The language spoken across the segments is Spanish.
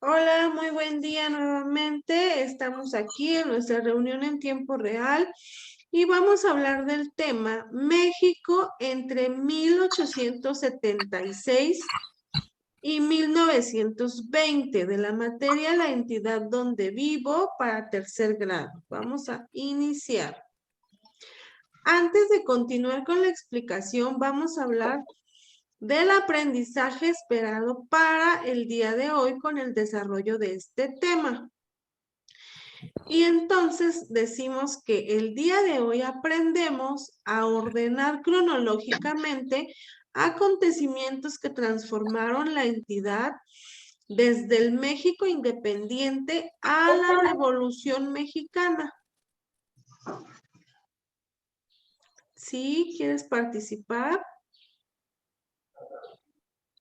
Hola, muy buen día nuevamente. Estamos aquí en nuestra reunión en tiempo real y vamos a hablar del tema México entre 1876 y 1920 de la materia La entidad donde vivo para tercer grado. Vamos a iniciar. Antes de continuar con la explicación, vamos a hablar del aprendizaje esperado para el día de hoy con el desarrollo de este tema. Y entonces decimos que el día de hoy aprendemos a ordenar cronológicamente acontecimientos que transformaron la entidad desde el México independiente a la Revolución Mexicana. ¿Sí? ¿Quieres participar?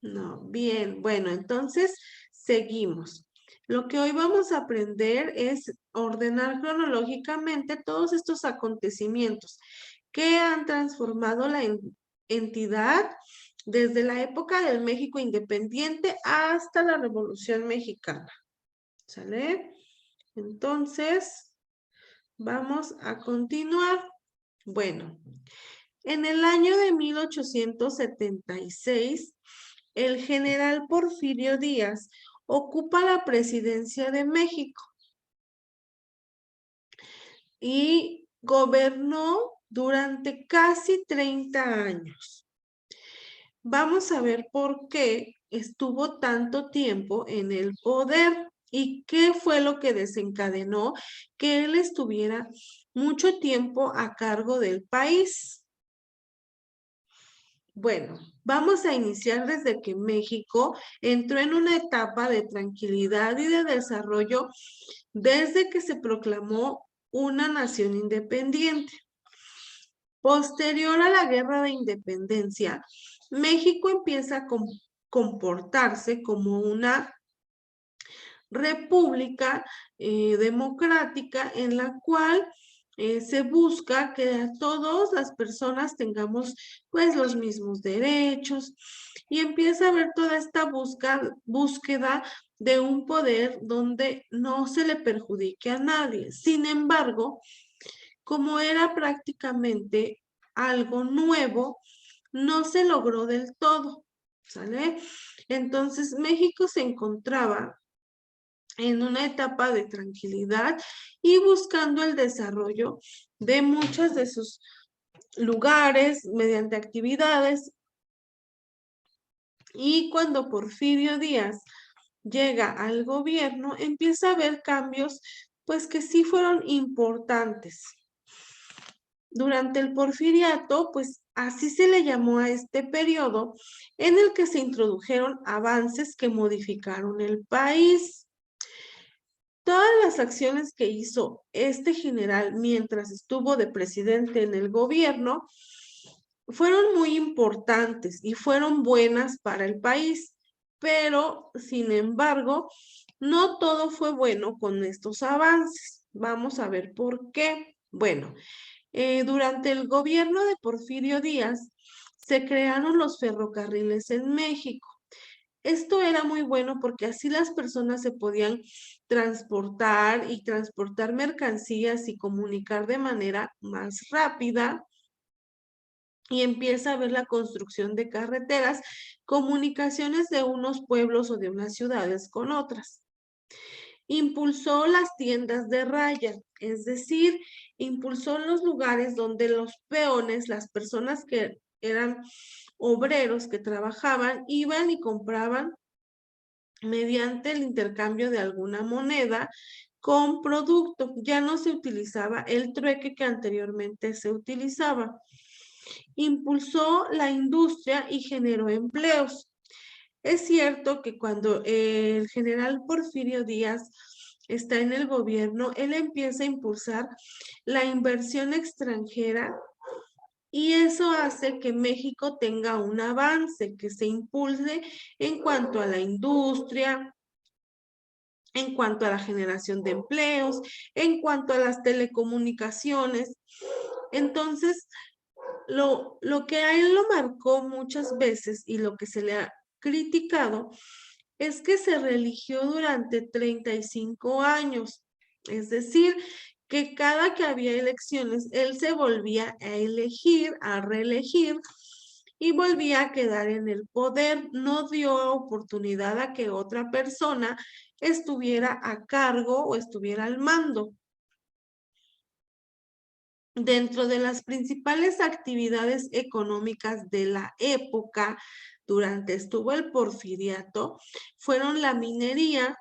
No, bien, bueno, entonces seguimos. Lo que hoy vamos a aprender es ordenar cronológicamente todos estos acontecimientos que han transformado la entidad desde la época del México independiente hasta la Revolución Mexicana. ¿Sale? Entonces, vamos a continuar. Bueno, en el año de 1876, el general Porfirio Díaz ocupa la presidencia de México y gobernó durante casi 30 años. Vamos a ver por qué estuvo tanto tiempo en el poder y qué fue lo que desencadenó que él estuviera mucho tiempo a cargo del país. Bueno, vamos a iniciar desde que México entró en una etapa de tranquilidad y de desarrollo desde que se proclamó una nación independiente. Posterior a la Guerra de Independencia, México empieza a comportarse como una república democrática en la cual se busca que todas las personas tengamos pues los mismos derechos y empieza a haber toda esta búsqueda de un poder donde no se le perjudique a nadie. Sin embargo, como era prácticamente algo nuevo, no se logró del todo, ¿sale? Entonces México se encontraba en una etapa de tranquilidad y buscando el desarrollo de muchos de sus lugares mediante actividades. Y cuando Porfirio Díaz llega al gobierno, empieza a haber cambios, pues que sí fueron importantes. Durante el porfiriato, pues así se le llamó a este periodo en el que se introdujeron avances que modificaron el país. Todas las acciones que hizo este general mientras estuvo de presidente en el gobierno fueron muy importantes y fueron buenas para el país, pero sin embargo, no todo fue bueno con estos avances. Vamos a ver por qué. Bueno, durante el gobierno de Porfirio Díaz se crearon los ferrocarriles en México. Esto era muy bueno porque así las personas se podían transportar y transportar mercancías y comunicar de manera más rápida. Y empieza a haber la construcción de carreteras, comunicaciones de unos pueblos o de unas ciudades con otras. Impulsó las tiendas de raya, es decir, impulsó los lugares donde los peones, las personas que eran obreros que trabajaban, iban y compraban mediante el intercambio de alguna moneda con producto. Ya no se utilizaba el trueque que anteriormente se utilizaba. Impulsó la industria y generó empleos. Es cierto que cuando el general Porfirio Díaz está en el gobierno, él empieza a impulsar la inversión extranjera y eso hace que México tenga un avance, que se impulse en cuanto a la industria, en cuanto a la generación de empleos, en cuanto a las telecomunicaciones. Entonces, lo que a él lo marcó muchas veces y lo que se le ha criticado es que se reeligió durante 35 años. Es decir, que cada que había elecciones, él se volvía a elegir, a reelegir y volvía a quedar en el poder. No dio oportunidad a que otra persona estuviera a cargo o estuviera al mando. Dentro de las principales actividades económicas de la época, durante estuvo el porfiriato, fueron la minería,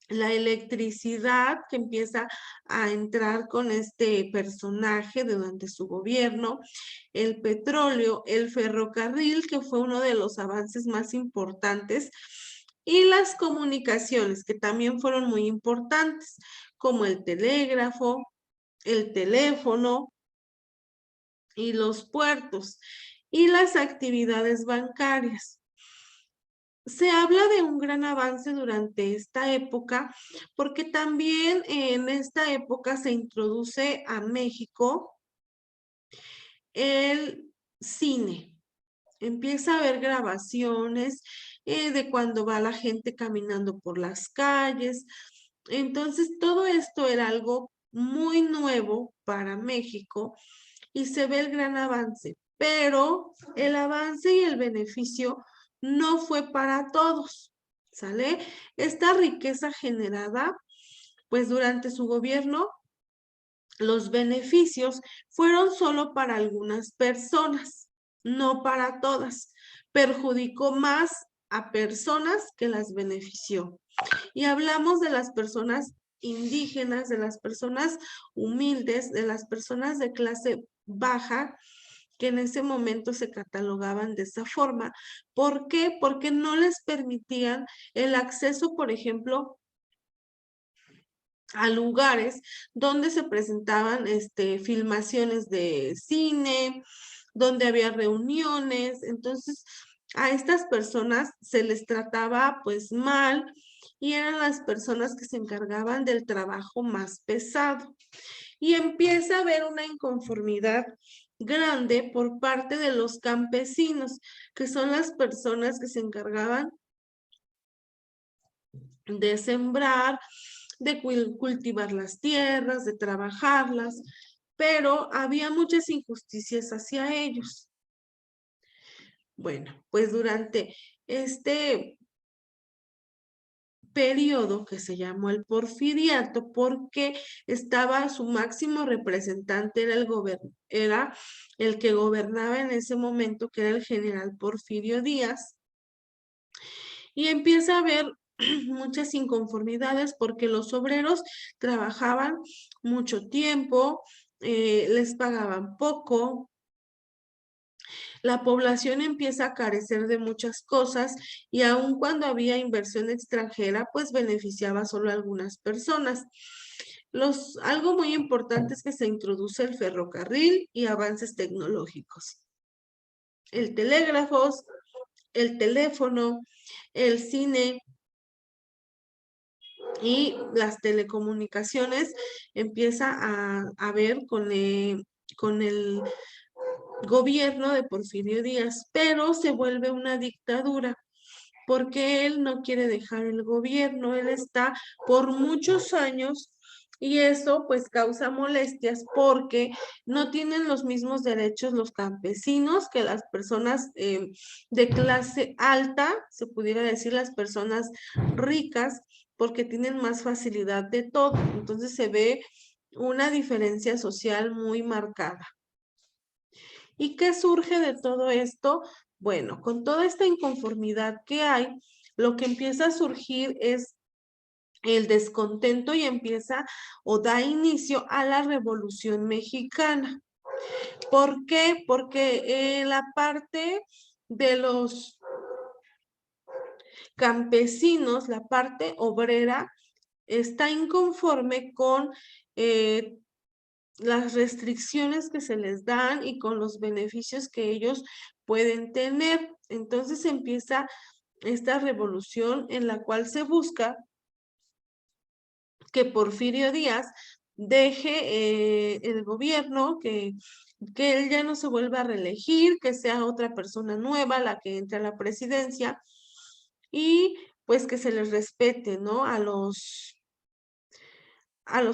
la electricidad, que empieza a entrar con este personaje durante su gobierno, el petróleo, el ferrocarril, que fue uno de los avances más importantes, y las comunicaciones, que también fueron muy importantes, como el telégrafo, el teléfono y los puertos, y las actividades bancarias. Se habla de un gran avance durante esta época porque también en esta época se introduce a México el cine. Empieza a haber grabaciones de cuando va la gente caminando por las calles. Entonces, todo esto era algo muy nuevo para México y se ve el gran avance, pero el avance y el beneficio no fue para todos, ¿sale? Esta riqueza generada, pues durante su gobierno, los beneficios fueron solo para algunas personas, no para todas. Perjudicó más a personas que las benefició. Y hablamos de las personas indígenas, de las personas humildes, de las personas de clase baja, que en ese momento se catalogaban de esa forma. ¿Por qué? Porque no les permitían el acceso, por ejemplo, a lugares donde se presentaban filmaciones de cine, donde había reuniones. Entonces, a estas personas se les trataba pues mal y eran las personas que se encargaban del trabajo más pesado. Y empieza a haber una inconformidad grande por parte de los campesinos, que son las personas que se encargaban de sembrar, de cultivar las tierras, de trabajarlas, pero había muchas injusticias hacia ellos. Bueno, pues durante este periodo que se llamó el Porfiriato, porque estaba su máximo representante, era el que gobernaba en ese momento, que era el general Porfirio Díaz, y empieza a haber muchas inconformidades porque los obreros trabajaban mucho tiempo, les pagaban poco, la población empieza a carecer de muchas cosas y aun cuando había inversión extranjera, pues beneficiaba solo a algunas personas. Algo muy importante es que se introduce el ferrocarril y avances tecnológicos. El telégrafo, el teléfono, el cine y las telecomunicaciones empieza a ver con el gobierno de Porfirio Díaz, pero se vuelve una dictadura porque él no quiere dejar el gobierno, él está por muchos años y eso pues causa molestias porque no tienen los mismos derechos los campesinos que las personas de clase alta, se pudiera decir las personas ricas, porque tienen más facilidad de todo. Entonces se ve una diferencia social muy marcada. ¿Y qué surge de todo esto? Bueno, con toda esta inconformidad que hay, lo que empieza a surgir es el descontento y empieza o da inicio a la Revolución Mexicana. ¿Por qué? Porque la parte de los campesinos, la parte obrera, está inconforme con las restricciones que se les dan y con los beneficios que ellos pueden tener. Entonces empieza esta revolución en la cual se busca que Porfirio Díaz deje el gobierno, que él ya no se vuelva a reelegir, que sea otra persona nueva la que entre a la presidencia. y pues que se les respete, ¿no? A los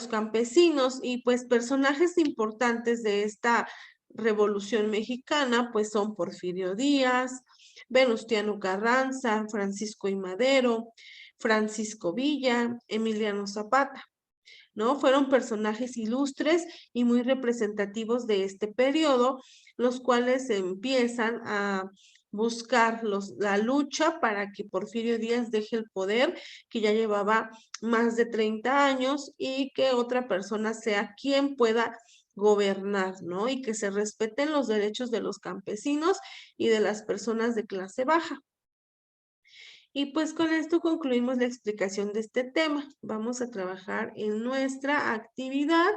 campesinos y pues personajes importantes de esta Revolución Mexicana pues son Porfirio Díaz, Venustiano Carranza, Francisco I. Madero, Francisco Villa, Emiliano Zapata. ¿No? Fueron personajes ilustres y muy representativos de este periodo, los cuales empiezan a buscar la lucha para que Porfirio Díaz deje el poder, que ya llevaba más de 30 años, y que otra persona sea quien pueda gobernar, ¿no? Y que se respeten los derechos de los campesinos y de las personas de clase baja. Y pues con esto concluimos la explicación de este tema. Vamos a trabajar en nuestra actividad